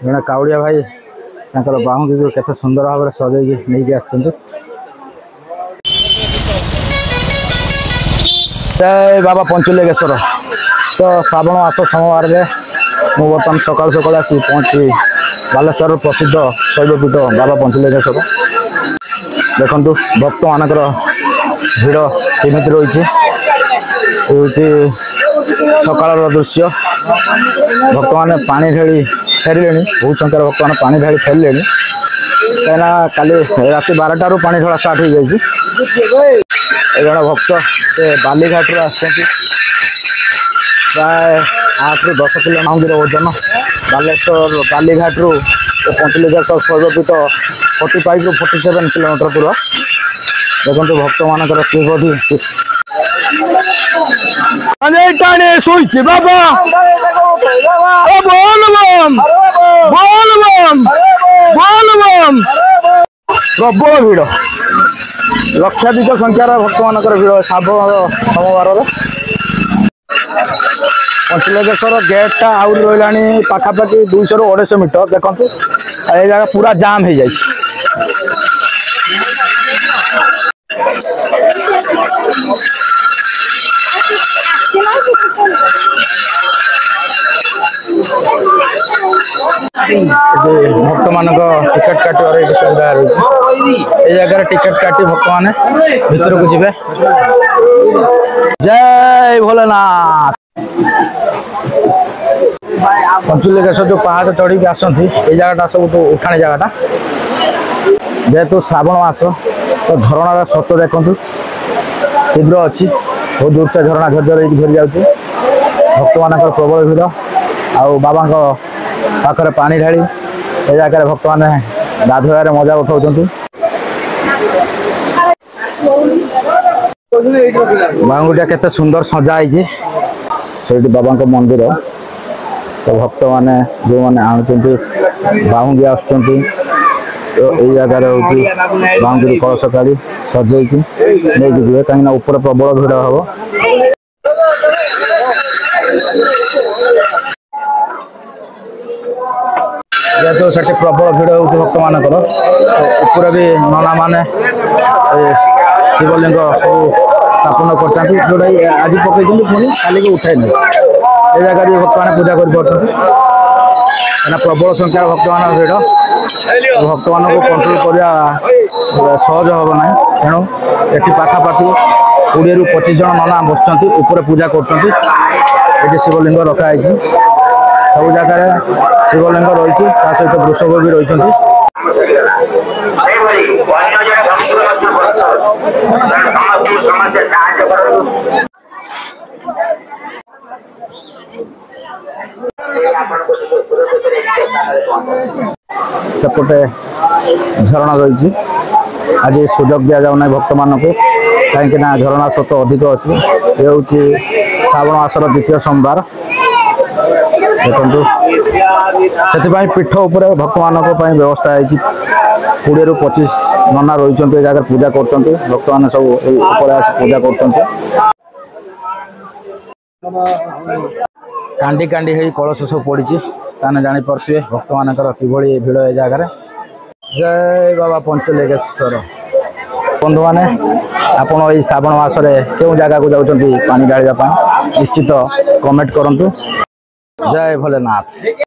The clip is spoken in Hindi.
जड़े काउड़िया भाई बाहू की केते सुंदर भाव में सजे नहीं आसुँच। जय बाबा पंचलिंगेश्वर। तो श्रावण मास सोमवार मु बर्तमान सकाल सकाल आसी पहुँची बालेश्वर प्रसिद्ध शैवपीठ बाबा पंचलिंगेश्वर। देखु भक्त मानकर भिड़ केमी रही सकाल दृश्य। भक्त मैंने पानी ढाली फेरले बहुत संख्यार भक्त मैंने पानी ढाली फेरले कहीं काली रात 12 पानी ढला स्टार्ट हो जाए। जन भक्त से बालीघाट प्राय 8 ରୁ 10 किलो मंदिर ओजन बालेश्वर बालीघाट रू पंचलिंगेश्वर शैवपीठ 45 ରୁ 47 किलोमीटर दूर। देखो भक्त मानकर किभली टाणे शोचे बाबा प्रबल भिड़ लक्षाधिक संख्यार भक्त मानकर भिड़ श्रावण सोमवार। पंचलिंगेश्वर गेटा आउट रही पाखापाखि 200 ରୁ 250 मीटर। देखो ये जगह पूरा जाम हो जाए। भक्त मान टिकेट काटार सुविधा रही जगह टिकेट काटी भक्त मैंने भीतर को जीवे। जय भोलेनाथ। पंचलिंगेश्वर जो पहाड़ चढ़ी आसती ये जगह सब उठाणी जगह जेहेतु श्रावण मास तो झरणार स्रोत देखु तीव्र अच्छी बहुत दूर से झरणा झरझर झरी जाऊँगी। भक्त मान प्रबल भिड़ आउ बाबा पाखे पानी ढाली ए जगह भक्त मैंने गाधोर मजा उठाऊँ। बांगुटिया केते सुंदर सजाई से बाबा मंदिर। तो भक्त मैंने जो मैंने आणुंट बाहुंगी आसुँच तो ये जगार हूँ बांगुरी कलश काढ़ी सजे नहीं जी कहीं ऊपर प्रबल भिड़ हम। जेहेतु से प्रबल भिड़ हो भक्त मानकर ऊपर भी नना माने शिवलिंग स्थापन कर जोटा आज पकई पुणी काली को उठाई नहीं ये जगह भी भक्त मैंने पूजा कर प्रबल संख्यार भक्त मान भिड़ भक्त मान को कंट्रोल करवा सहज हम ना। तेणु ये पाखापाखि 20 ରୁ 25 जन नना बस ऊपर पूजा कर शिवलिंग रखाई सब जगह शिवलिंग रही सहित वृषभ भी रही। सेपटे झरणा रही आज सुजोग दि जाऊना भक्त मान को कहीं झरणा स्रोत अधिक अच्छी। ये हूँ श्रावण मासर द्वितीय सोमवार। देखु से पीठ उपर भक्त मान व्यवस्था है 20 ରୁ 25 नना रही जगह पूजा कर भक्त मैंने सब आस पूजा कर कांडी कांडी है कलश सब पड़ी ताने जापे भक्त मानकर किभली भिड़ ए जगार। जय बाबा पंचलिंगेश्वर। बंधु मैंने आपण ये श्रावण मासरे क्यों जगह को जाऊँच पानी ढालिया निश्चित कमेंट करूँ। जय भोलेनाथ।